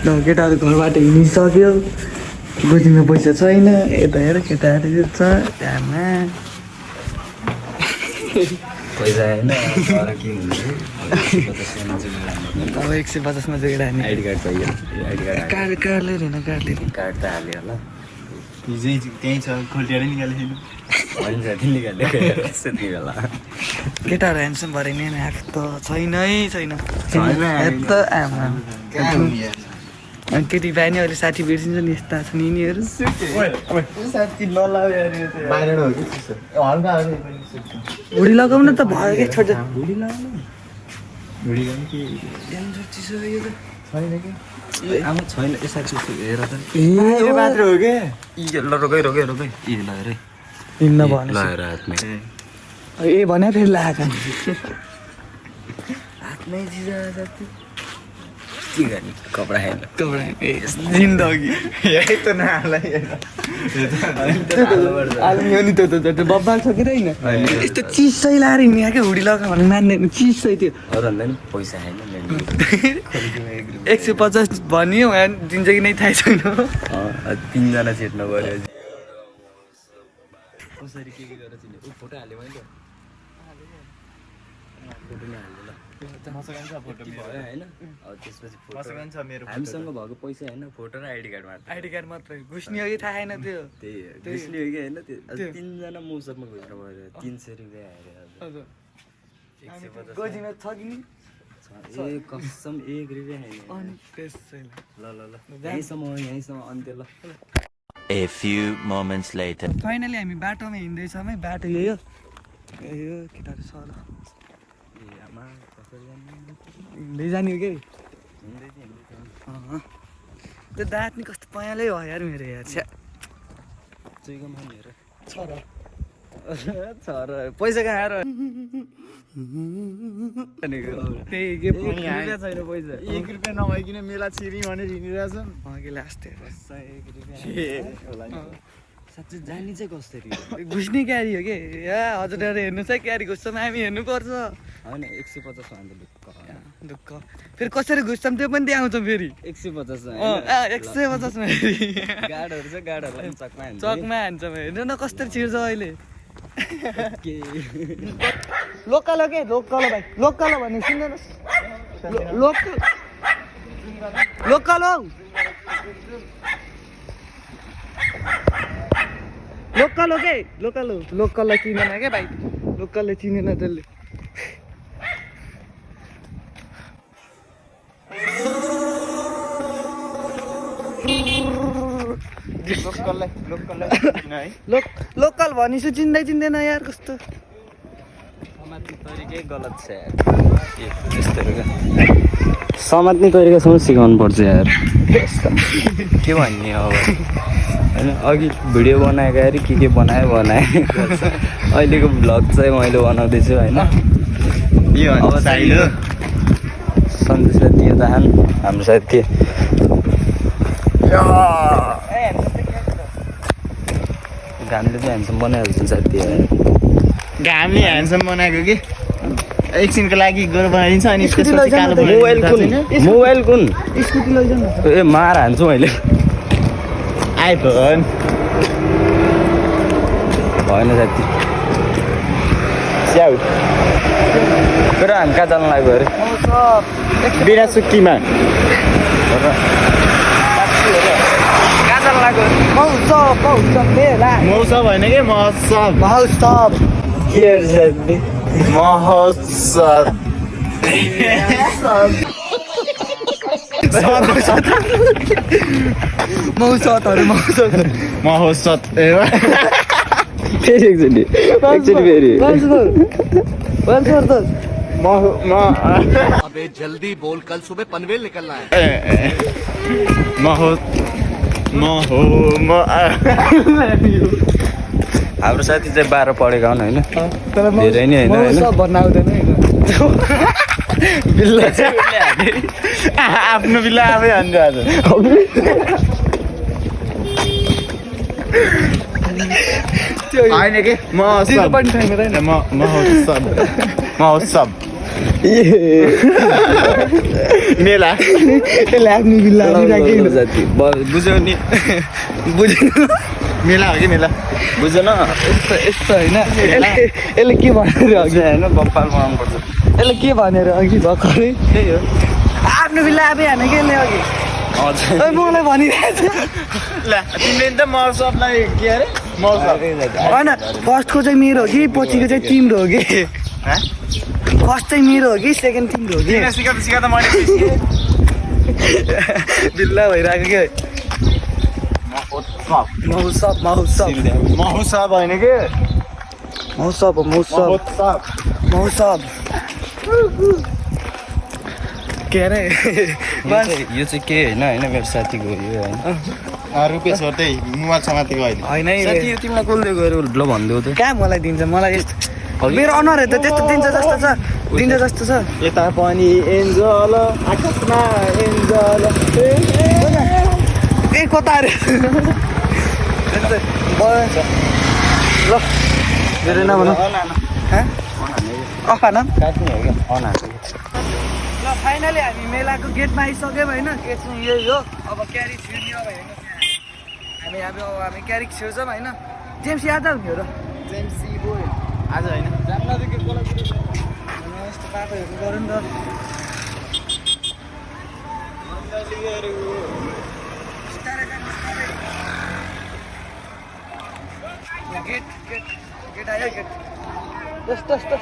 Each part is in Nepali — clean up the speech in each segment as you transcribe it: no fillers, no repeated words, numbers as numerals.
केटाहरू घरबाट हिँडिसक्यो गोजीमा पैसा छैन यता हेर केटाहरू छ त्यहाँमा पैसा होइन अब 150मा चाहिँ एउटा हाने आइडी कार्ड चाहियो आइडी कार्ड कार्ड लिएर होइन कार्ड लिएर कार्ड त हाल्यो होला हिजै त्यहीँ छ खोल्टेरै निकालेको होइन साथी निकालेको यति बेला केटाहरू ह्यान्डसम भरे नि आएको त छैनै छैन त आमा अनि केटी भाइ नि अहिले साथी बिर्सिन्छ नि यस्ता छन् यिनीहरू साथी नलाग्यो बाहिर हो कि हल्का हुडी लगाउन त भयो क्या छोड्छ भुडी लगाउनु भुडी गर्नु के चिसो यो त छैन कि आमा छैन ए साथी हेर त ए मात्र हो क्या ल रोकै रोकै रोकै ए ल हेरै हिँड्न भने ल हेर हातमै ए भने फेरि लगाएको हातमै चिजा साथी के गर्ने कपडा खाएन जिन्दगी यही त नहालाई आलु नि त बब्बाल छ कि होइन यस्तो चिसै लाएर हिँड्ने क्या हुडी लगाएको भने मान्दैन चिसै त्यो अरूहरूलाई नि पैसा खाएन 150 भन्यो दिन्छ कि नै थाहा छैन 3जना छेट्नु पऱ्यो कसरी के गरेर चिने ऊ फोटो हाल्यो मैले फोटो नै हाल्यो ल मसँग छ फोटो भयो होइन त्यसपछि मसँग छ मेरो हामीसँग भएको पैसा होइन फोटो र आइडी कार्ड मात्र आइडी कार्ड मात्रै घुस्ने हो कि थाहा छैन त्यो त्यही घुस्ने हो कि होइन त्यो 3जना मौसममा घुस्नु पऱ्यो 300 रुपियाँ हाल्यो 150 गोजीमा छ कि नि ए कसम 1 रुपियाँ खाएन अनि त्यसैले ल ल ल यहीँसम्म अन्त्य ल A few moments later. Finally हामी बाटोमा हिँड्दैछौँ है बाटो यही हो केटाहरू सर ए आमा कसरी जाने हिँड्दै जाने हो कि त्यो दाँत नि कस्तो पयालै हो यार मेरो यार छ्या चुइको माने हेर छ र छ र पैसा कहाँ आएर त्यही के छैन पैसा 1 रुपियाँ नभइकन मेला छिरी भनेर हिँडिरहेछन् अघि लास्ट 1 रुपियाँ साँच्चै जाने चाहिँ कसरी घुस्ने क्यारी हो कि हजुर हेर्नुहोस् है क्यारी घुस्छौँ हामी हेर्नुपर्छ होइन 150 अन्त दुःख फेरि कसरी घुस्छौँ त्यो पनि देखाउँछौँ फेरि 150 150मा फेरि गाडहरू छ गाडहरूलाई चकमा हान्छ चकमा हान्छौँ हेर्नु न कसरी छिर्छ अहिले के लोकल हो के लोकल हो भाइ लोकल हो भने सुन्नुहोस् लोकल लोकल हौ लोकल हो के लोकल हो लोकललाई चिनेन क्या भाइ लोकलले चिनेन त्यसले लोकल भनेपछि चिन्दै चिन्दैन यार कस्तो समात्ने तरिकै गलत छ यार यस्तोहरू क्या समात्ने तरिकासम्म सिकाउनु पर्छ यार के भन्ने अब होइन अघि भिडियो बनाएको अरे के बनायो अहिलेको भ्लग चाहिँ मैले बनाउँदैछु होइन अब सन्देश साथी दाहान हाम्रो साथी घामले चाहिँ ह्यान्डसम बनाइहाल्छ साथी घामले ह्यान्डसम बनाएको कि एकछिनको लागि गोर बनाइदिन्छ अनि मोबाइल कुन स्कुटी लैजाउँ न ए मार हान्छु मैले आइफोन भएन साथी स्याउ तर हामी कहाँ जानु लाग्यो अरे बिरासुक्कीमा कहाँ जानु लाग्यो मौसम मौसम होइन कि महोत्सव महोत्सव महोत्सव महोत्सव फेरि एकचोटि फेरि अबे जल्दी बोल कल सुबह पनवेल निकलना है हाम्रो साथी चाहिँ 12 पढेका हुन् होइन धेरै नै होइन बिल्ला आफ्नो बिल्ला आफै हान्छ आज होइन कि महोत्सव मेला यसले आफ्नो बिल्ला राखेको जाति बुझ्यौ नि बुझ्यो मेला हो कि मेला बुझेन यस्तो यस्तो होइन यसले के भनेर अघि होइन बप्पाल बनाउनु पर्छ यसले के भनेर अघि भर्खरै त्यही हो आफ्नो बिल्ला आफै हाने के यसले अघि हजुर ओइ मलाई भनिरहेको ल तिमीले त मर्सपलाई के अरे मर्सप होइन फर्स्टको चाहिँ मेरो हो कि पछिको चाहिँ तिम्रो हो कि फर्स्ट चाहिँ मेरो हो कि सेकेन्ड तिम्रो हो कि सिकाउँदा सिकाउँदा मैले बिल्ला भइरहेको के मौसब मौसब मौसप होइन कि मौसब हो मौसब मौसब के अरे यो चाहिँ के होइन होइन मेरो साथीको यो होइन रुपेश हो त्यही मोबाइल समातिको अहिले होइन साथी यो तिमीलाई कसले गएर ल भनिदेऊ त कहाँ मलाई दिन्छ मलाई यस्तो मेरो अनुहारहरू त त्यस्तो दिन्छ जस्तो छ दिन्छ जस्तो छ यता पनि एन्जल आकाशमा एन्जल ए कता अरे ल धेरै नभनौँ अखाना काट्ने हो क्या ल फाइनली हामी मेलाको गेटमा आइसक्यौँ होइन गेटमा यही हो अब क्यारी छिर्ने अब हेर्नुहोस् यहाँ हामी क्यारी छिर्छौँ होइन जेम्स यादव नि हो र जेम्सी बोय आज होइन यस्तो बाटोहरू गरौँ नि त गेट गेट गेट आयो गेट यस्तो यस्तो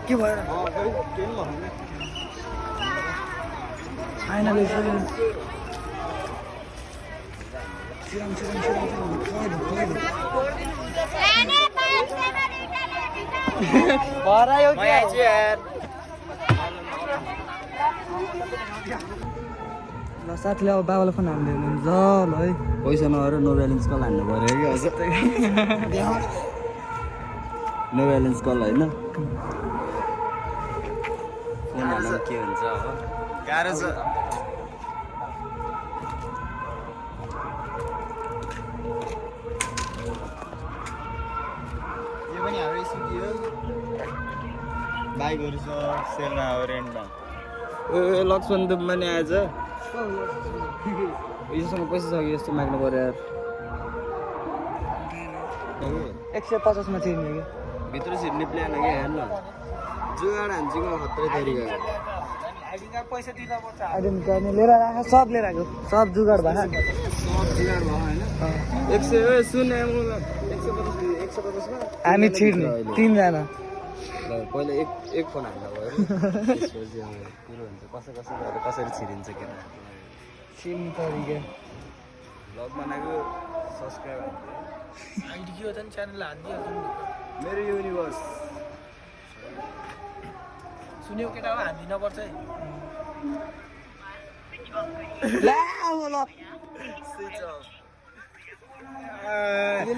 के भएर फाइनली भरायो ल साथीले अब बाबालाई फोन हान्दै हुनुहुन्छ ल है पैसा नभएर नो ब्यालेन्स कल हान्नु पऱ्यो कि अझ नो ब्यालेन्स कल होइन फोन हाल्नु के हुन्छ हो गाह्रो छ यो पनि हाम्रो स्कुटी हो बाइकहरू छ सेलमा हो रेन्टमा ए लक्ष्मण दुबमा नि आज योसँग पैसा छ कि यस्तो माग्नु पऱ्यो यार 150 मा छिर्ने कि भित्र छिर्ने प्लान हो कि हेर्न जुगाड हान्छु कि खत्रै तरिकाको पैसा दिँदा पर्छ आइडेन्ट गर्ने लिएर राख सब लिएर आएको सब जुगाड भएको सब जुगाड भयो होइन 100 हो सुन 150 हामी छिर्ने तीनजना ल पहिला एक फोन हाल्दा भयो त्यसपछि अब कुरो हुन्छ कसरी छिरिन्छ के छिर्ने तरिका ब्लग बनाएको सब्सक्राइब आइडी के हो त च्यानल हान्दिहाल्छौँ मेरो युनिभर्स सुन्यो केटा हो हान्दिन पर्छ है ला ल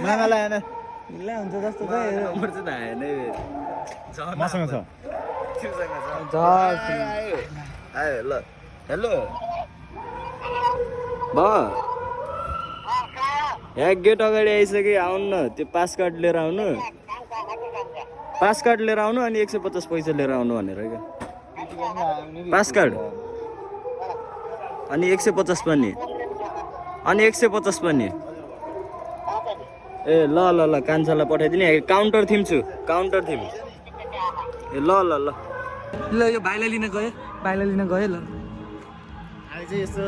मामालाई होइन ला हुन्छ जस्तो छ नम्बर चाहिँ थाहा होइन मसँग छ आयो ल हेलो यहाँ गेट अगाडि आइसक्यो आउनु न त्यो पास कार्ड लिएर आउनु पास कार्ड लिएर आउनु अनि 150 पैसा लिएर आउनु भनेर क्या पास कार्ड अनि 150 पनि अनि 150 पनि ए ल ल ल कान्छालाई पठाइदिने काउन्टर थिम छु काउन्टर थिम ए ल ल ल ल यो भाइलाई लिन गयो भाइलाई लिन गयो ल अहिले चाहिँ यस्तो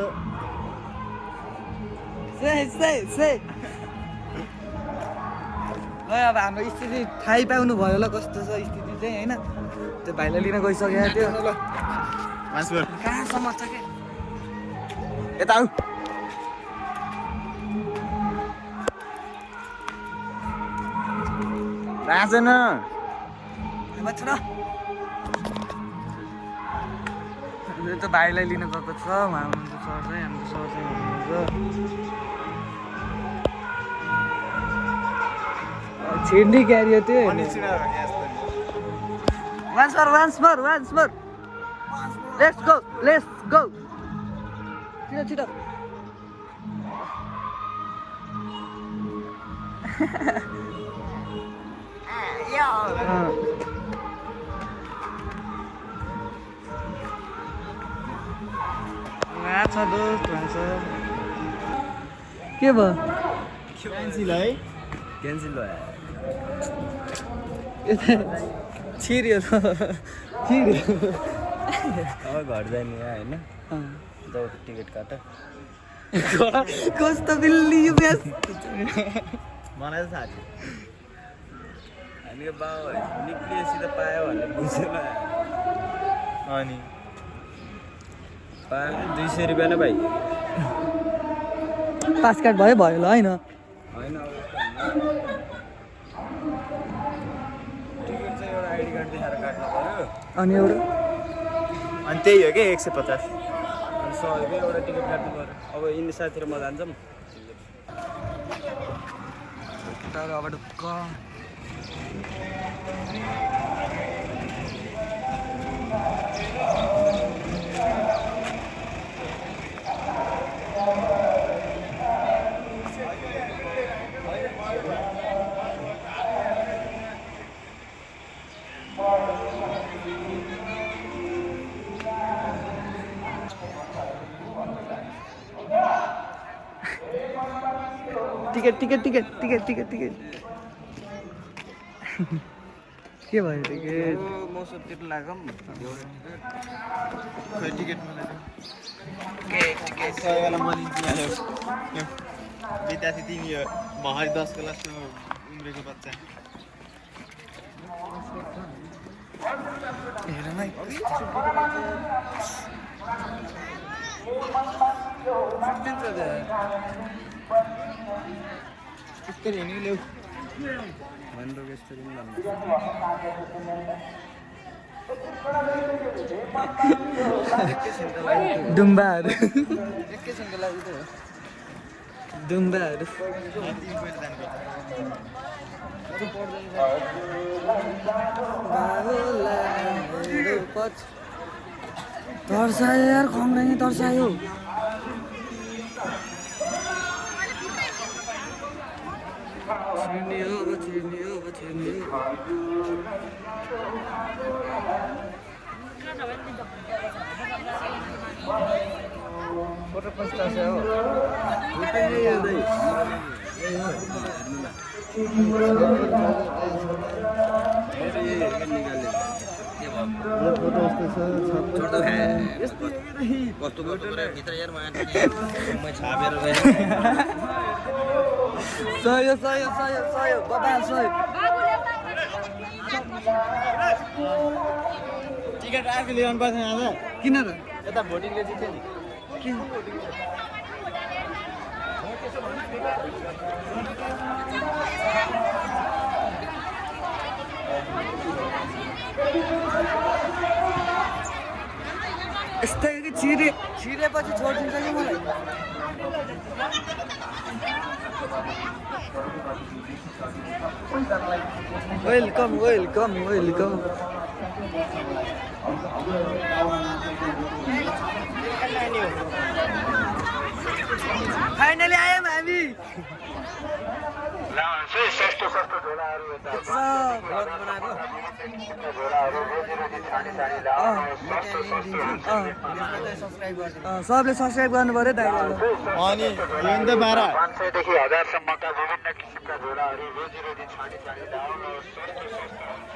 से ल अब हाम्रो स्थिति थाहै पाउनु भयो ल कस्तो छ स्थिति चाहिँ होइन त्यो भाइलाई लिन गइसक्यो त्यो मासुर कहाँसम्म छ के यता आऊ राजेन मात्र त भाइलाई लिन गएको छ उहाँ हुनुहुन्छ सर चाहिँ हाम्रो सर चाहिँ हुनुहुन्छ छिर्ने क्यारियो त्यो once more let's go छिटो माछ दोस्त भन्छ के भयो क्यान्सिल है क्यान्सिल भयो छिर्यो अब घर जाने होइन जाऊ टिकट काट कस्तो बिल्ली यो बेस मलाई त थाहा थियो हामीले बाउ निक्लिएपछि त पायो भन्ने बुझेन अनि पायो 200 रुपियाँ नै भाइ पास कार्ड भयो ल होइन होइन टिकट चाहिँ एउटा आइडी कार्ड देखाएर काट्नु पर्यो अनि एउटा अनि त्यही हो कि 150 अनि 100 रुपियाँ एउटा टिकट काट्नु पर्यो अब यिनी साथी र म जान्छौँ तर अब ढुक्क टिकट के भयो टिकट म सोध्तिर लागौँ खै टिकट मलाई वाला मैले विद्यार्थी तिमी यो भर्खर 10 क्लासमा उम्रेको बच्चा हेर न यस्तरी हिँड्नु ल्याउ भनेर यस्तरी पनि डुम्बाहरू एकैछिनको लागि त हो डुम्बाहरू तर्सायो यार खङ्ग्रानी तर्सायो फोटो पस्टाछ हो सहयोग बबाल सहयोग टिकट आफै ल्याउनु पर्छ आज किन र यता भोटिङले जित्यो नि किन यस्तै कि छिरेपछि छोडिदिन्छ कि मलाई वेलकम फाइनली आयौँ हामी सबले सब्सक्राइब गर्नु पर्यो दाइले अनि यो नि त 12 500देखि 1000सम्मका विभिन्न किसिमका झोलाहरू रोजी छानी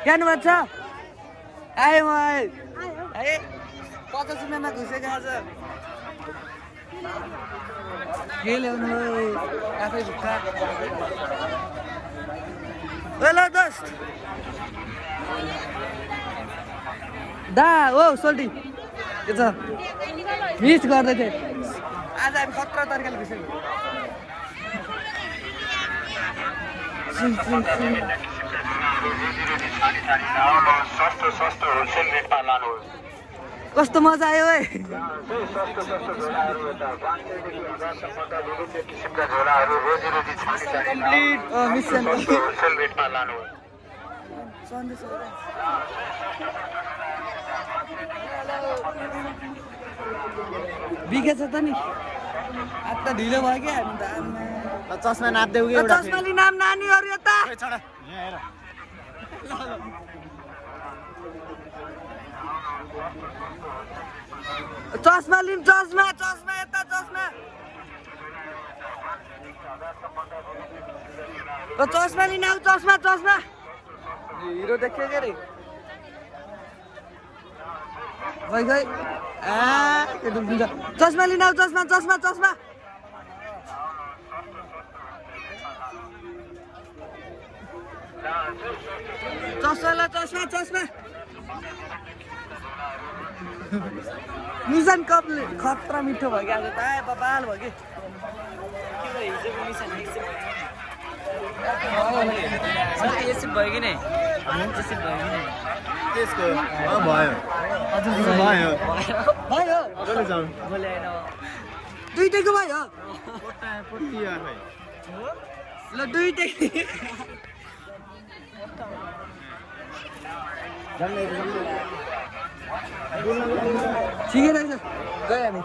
जानुभएको छ आएँ म आएँ 50 रुपियाँमा घुसेको आज के ल्याउनु आफै भुक्का ल दोस्त दा ओ सोल्टी के छ मिस गर्दै थिएँ आज हामी खतरा तरिकाले घुसेको सस्तो होलसेल रेटमा लानुहोस् कस्तो मजा आयो है सस्तो झोलाहरू यता 500देखि 1000सम्मका विभिन्न किसिमका झोलाहरू रोजी छानी मिसन होलसेल रेटमा लानुहोस् बिकेछ त नि आज त ढिलो भयो क्या हामी त चस्मा नाप्देऊ कि चस्माली नाम नानीहरू यता चस्मा लिम चस्मा चस्मा यता चस्मा चस्मा लिन आऊ चस्मा चस्मा हिरो देखियो के रे खै खै चस्मा लिन आऊ चस्मा चस्मा चस्मा चस्मा चस्मा चस्मा मिसन कपले खतरा मिठो भयो कि आज त बबाल भयो कि यसो भयो कि नै त्यसो भयो कि नै त्यसको भयो भयो भयो जसले जाउँ बोले आएन दुईटैको भयो पोटी खै ल दुईटै ठिकै रहेछ गयो हामी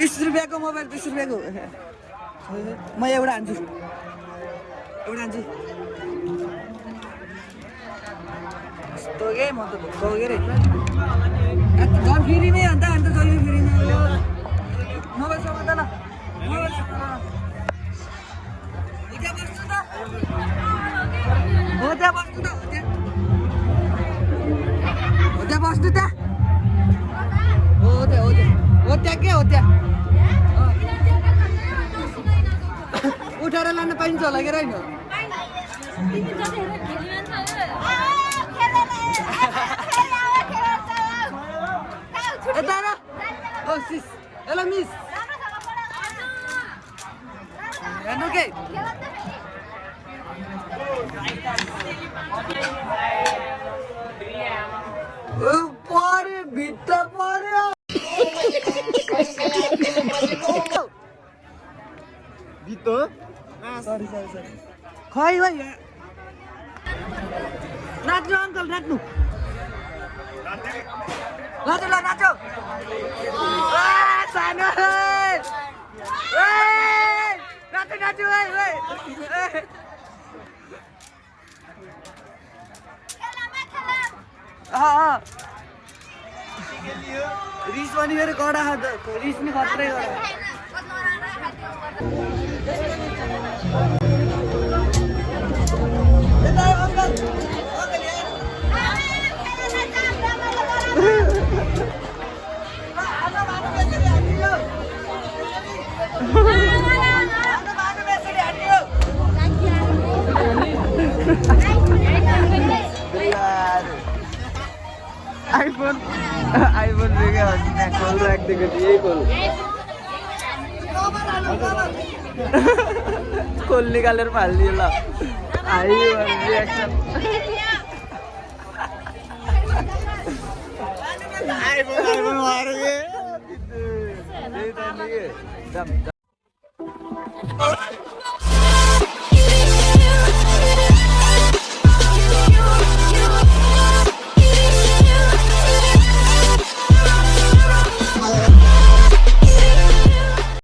20 रुपियाँको मोबाइल 20 रुपियाँको म एउटा हान्छु यस्तो के म त भुक्क के रे झन् फ्रीमै अन्त जहिले फ्रीमा मोबाइल समात्दैन मोबाइल समात्दैन हो त्यहाँ बस्नु त हो त्यहाँ बस्नु त हो त्यहाँ के हो त्यहाँ उठाएर लान पाइन्छ होला कि होइन यता र ओ सिस हेलो मिस हेर्नु के पऱ्यो भित्र पऱ्यो बितो सरी खै भाइ नाच्नु अङ्कल नाच्नु नाचो ल नाचो सानो नाचो रिस पनि मेरो कडा रिस नि खत्रै आइफोन खोल राखिदिएको थिएँ यही खोल निकालेर फालिदियो ल आइफोन